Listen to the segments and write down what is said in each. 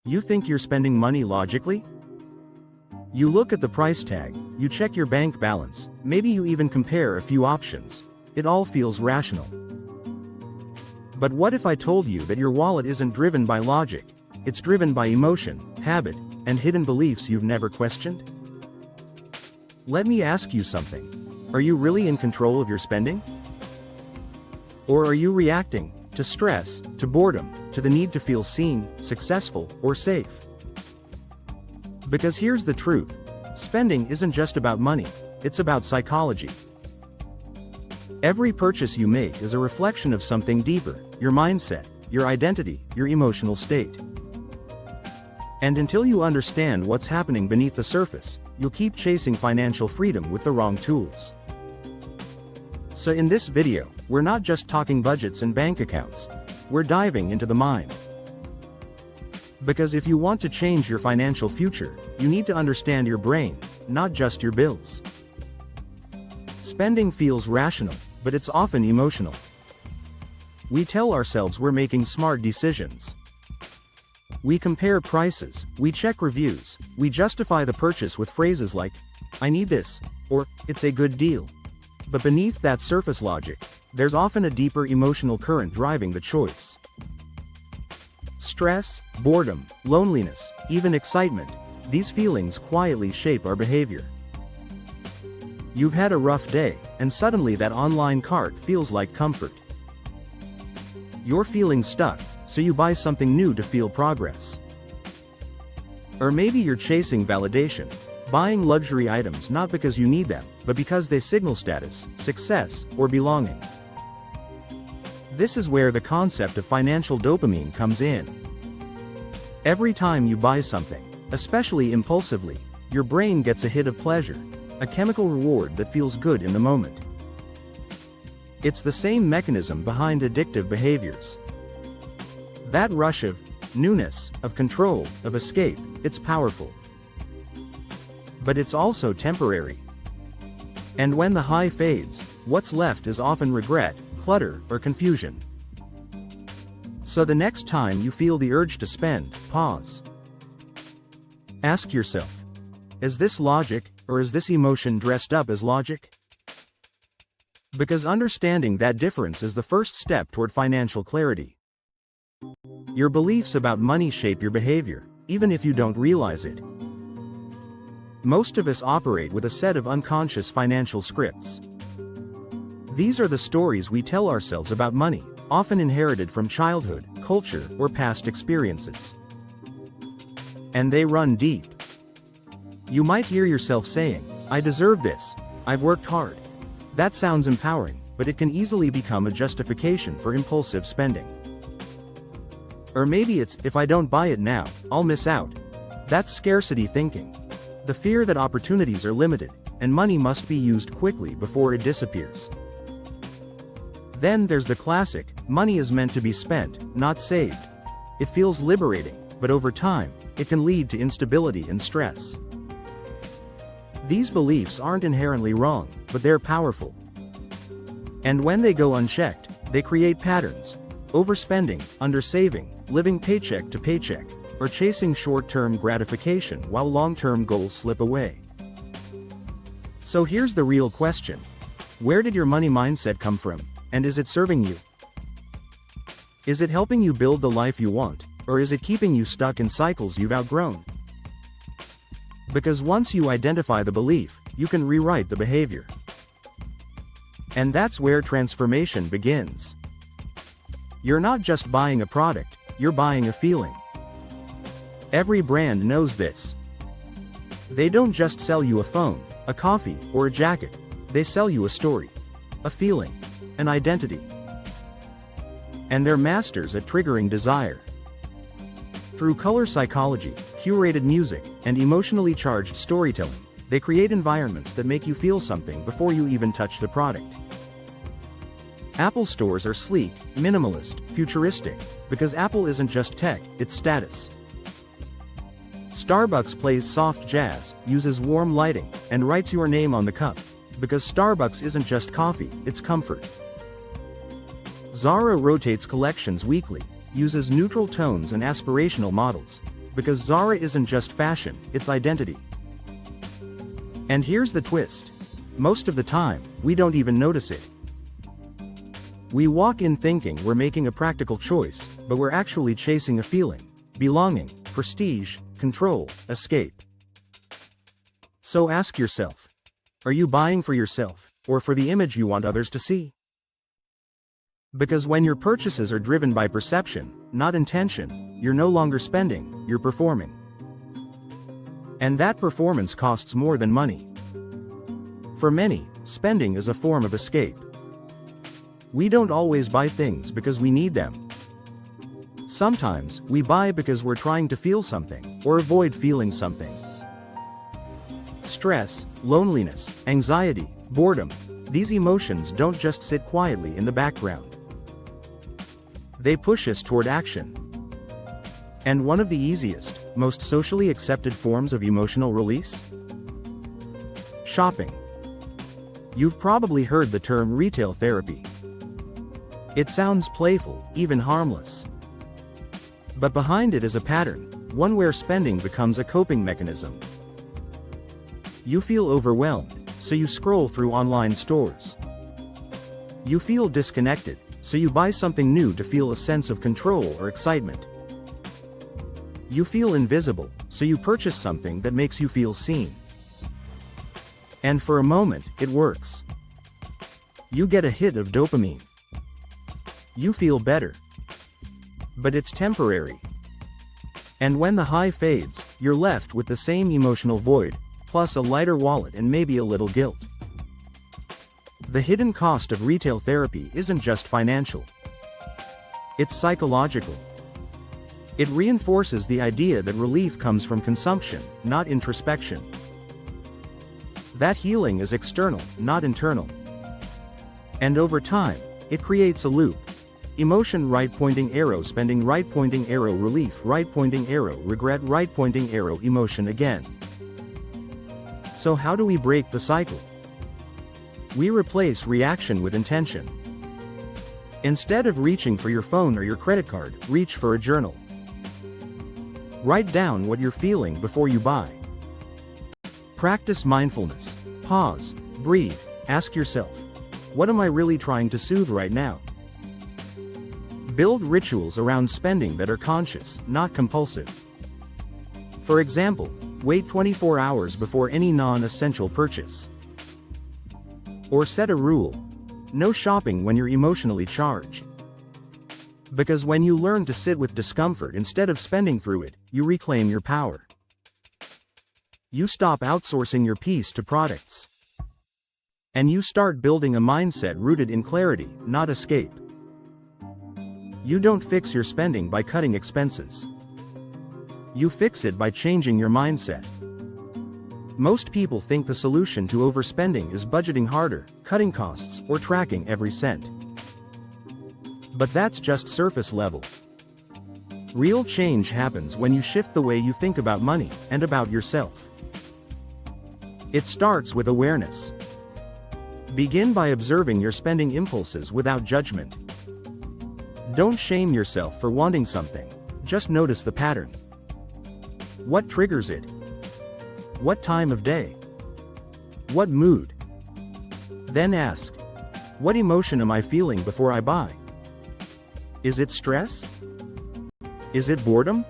You think you're spending money logically? You look at the price tag, you check your bank balance, maybe you even compare a few options. It all feels rational. But what if I told you that your wallet isn't driven by logic? It's driven by emotion, habit, and hidden beliefs you've never questioned? Let me ask you something. Are you really in control of your spending? Or are you reacting to stress, to boredom, to the need to feel seen, successful, or safe? Because here's the truth. Spending isn't just about money, it's about psychology. Every purchase you make is a reflection of something deeper, your mindset, your identity, your emotional state. And until you understand what's happening beneath the surface, you'll keep chasing financial freedom with the wrong tools. So in this video, we're not just talking budgets and bank accounts. We're diving into the mind. Because if you want to change your financial future, you need to understand your brain, not just your bills. Spending feels rational, but it's often emotional. We tell ourselves we're making smart decisions. We compare prices, we check reviews, we justify the purchase with phrases like, "I need this," or "it's a good deal." But beneath that surface logic, there's often a deeper emotional current driving the choice. Stress, boredom, loneliness, even excitement, these feelings quietly shape our behavior. You've had a rough day, and suddenly that online cart feels like comfort. You're feeling stuck, so you buy something new to feel progress. Or maybe you're chasing validation, buying luxury items not because you need them, but because they signal status, success, or belonging. This is where the concept of financial dopamine comes in. Every time you buy something, especially impulsively, your brain gets a hit of pleasure, a chemical reward that feels good in the moment. It's the same mechanism behind addictive behaviors. That rush of newness, of control, of escape, it's powerful. But it's also temporary. And when the high fades, what's left is often regret, clutter, or confusion. So the next time you feel the urge to spend, pause. Ask yourself, is this logic, or is this emotion dressed up as logic? Because understanding that difference is the first step toward financial clarity. Your beliefs about money shape your behavior, even if you don't realize it. Most of us operate with a set of unconscious financial scripts. These are the stories we tell ourselves about money, often inherited from childhood, culture, or past experiences. And they run deep. You might hear yourself saying, "I deserve this, I've worked hard." That sounds empowering, but it can easily become a justification for impulsive spending. Or maybe it's, "If I don't buy it now, I'll miss out." That's scarcity thinking. The fear that opportunities are limited, and money must be used quickly before it disappears. Then there's the classic, money is meant to be spent, not saved. It feels liberating, but over time, it can lead to instability and stress. These beliefs aren't inherently wrong, but they're powerful. And when they go unchecked, they create patterns: overspending, undersaving, living paycheck to paycheck, or chasing short-term gratification while long-term goals slip away. So here's the real question. Where did your money mindset come from, and is it serving you? Is it helping you build the life you want, or is it keeping you stuck in cycles you've outgrown? Because once you identify the belief, you can rewrite the behavior. And that's where transformation begins. You're not just buying a product, you're buying a feeling. Every brand knows this. They don't just sell you a phone, a coffee, or a jacket. They sell you a story, a feeling, an identity. And they're masters at triggering desire. Through color psychology, curated music, and emotionally charged storytelling, they create environments that make you feel something before you even touch the product. Apple stores are sleek, minimalist, futuristic, because Apple isn't just tech, it's status. Starbucks plays soft jazz, uses warm lighting, and writes your name on the cup, because Starbucks isn't just coffee, it's comfort. Zara rotates collections weekly, uses neutral tones and aspirational models, Because Zara isn't just fashion, it's identity. And here's the twist. Most of the time, we don't even notice it. We walk in thinking we're making a practical choice, but we're actually chasing a feeling: belonging, prestige, control, escape. So ask yourself, are you buying for yourself, or for the image you want others to see? Because when your purchases are driven by perception, not intention, you're no longer spending, you're performing. And that performance costs more than money. For many, spending is a form of escape. We don't always buy things because we need them. Sometimes, we buy because we're trying to feel something, or avoid feeling something. Stress, loneliness, anxiety, boredom, these emotions don't just sit quietly in the background. They push us toward action. And one of the easiest, most socially accepted forms of emotional release? Shopping. You've probably heard the term retail therapy. It sounds playful, even harmless. But behind it is a pattern, one where spending becomes a coping mechanism. You feel overwhelmed, so you scroll through online stores. You feel disconnected, so you buy something new to feel a sense of control or excitement. You feel invisible, so you purchase something that makes you feel seen. And for a moment, it works. You get a hit of dopamine. You feel better. But it's temporary. And when the high fades, you're left with the same emotional void, plus a lighter wallet and maybe a little guilt. The hidden cost of retail therapy isn't just financial. It's psychological. It reinforces the idea that relief comes from consumption, not introspection. That healing is external, not internal. And over time, it creates a loop. Emotion right pointing arrow, spending right pointing arrow, relief right pointing arrow, regret right pointing arrow, emotion again. So how do we break the cycle? We replace reaction with intention. Instead of reaching for your phone or your credit card, reach for a journal. Write down what you're feeling before you buy. Practice mindfulness. Pause, breathe, ask yourself, what am I really trying to soothe right now? Build rituals around spending that are conscious, not compulsive. For example, wait 24 hours before any non-essential purchase. Or set a rule: no shopping when you're emotionally charged. Because when you learn to sit with discomfort instead of spending through it, you reclaim your power. You stop outsourcing your peace to products. And you start building a mindset rooted in clarity, not escape. You don't fix your spending by cutting expenses. You fix it by changing your mindset. Most people think the solution to overspending is budgeting harder, cutting costs, or tracking every cent. But that's just surface level. Real change happens when you shift the way you think about money, and about yourself. It starts with awareness. Begin by observing your spending impulses without judgment. Don't shame yourself for wanting something, just notice the pattern. What triggers it? What time of day? What mood? Then ask, what emotion am I feeling before I buy? Is it stress? Is it boredom?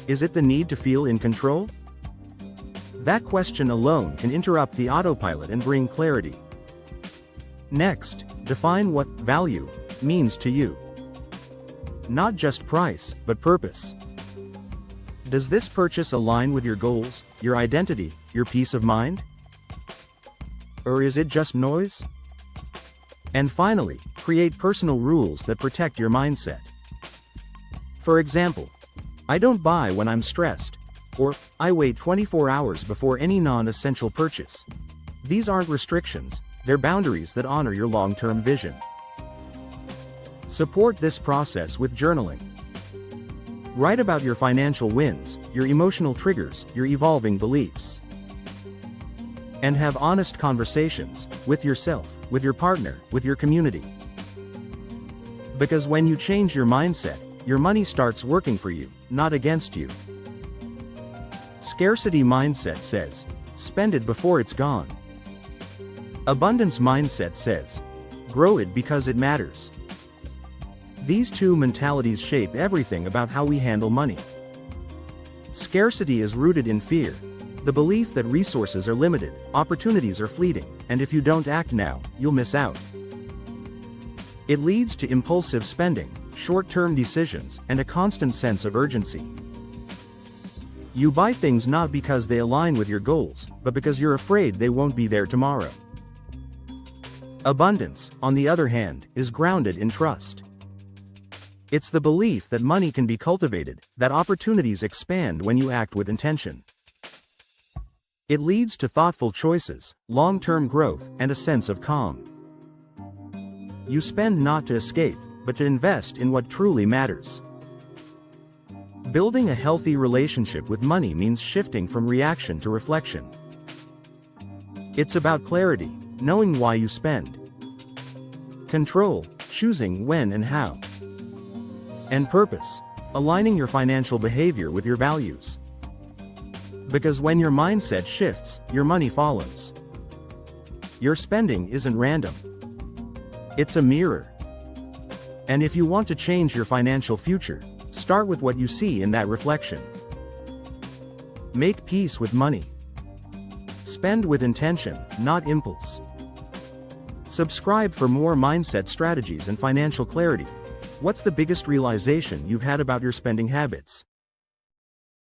Is it the need to feel in control? That question alone can interrupt the autopilot and bring clarity. Next, define what value means to you. Not just price, but purpose. Does this purchase align with your goals, your identity, your peace of mind? Or is it just noise? And finally, create personal rules that protect your mindset. For example, I don't buy when I'm stressed, or I wait 24 hours before any non-essential purchase. These aren't restrictions, they're boundaries that honor your long-term vision. Support this process with journaling. Write about your financial wins, your emotional triggers, your evolving beliefs. And have honest conversations with yourself, with your partner, with your community. Because when you change your mindset, your money starts working for you, not against you. Scarcity mindset says, spend it before it's gone. Abundance mindset says, grow it because it matters. These two mentalities shape everything about how we handle money. Scarcity is rooted in fear, the belief that resources are limited, opportunities are fleeting, and if you don't act now, you'll miss out. It leads to impulsive spending, short-term decisions, and a constant sense of urgency. You buy things not because they align with your goals, but because you're afraid they won't be there tomorrow. Abundance, on the other hand, is grounded in trust. It's the belief that money can be cultivated, that opportunities expand when you act with intention. It leads to thoughtful choices, long-term growth, and a sense of calm. You spend not to escape, but to invest in what truly matters. Building a healthy relationship with money means shifting from reaction to reflection. It's about clarity, knowing why you spend. Control, choosing when and how. And purpose, aligning your financial behavior with your values. Because when your mindset shifts, your money follows. Your spending isn't random. It's a mirror. And if you want to change your financial future, start with what you see in that reflection. Make peace with money. Spend with intention, not impulse. Subscribe for more mindset strategies and financial clarity. What's the biggest realization you've had about your spending habits?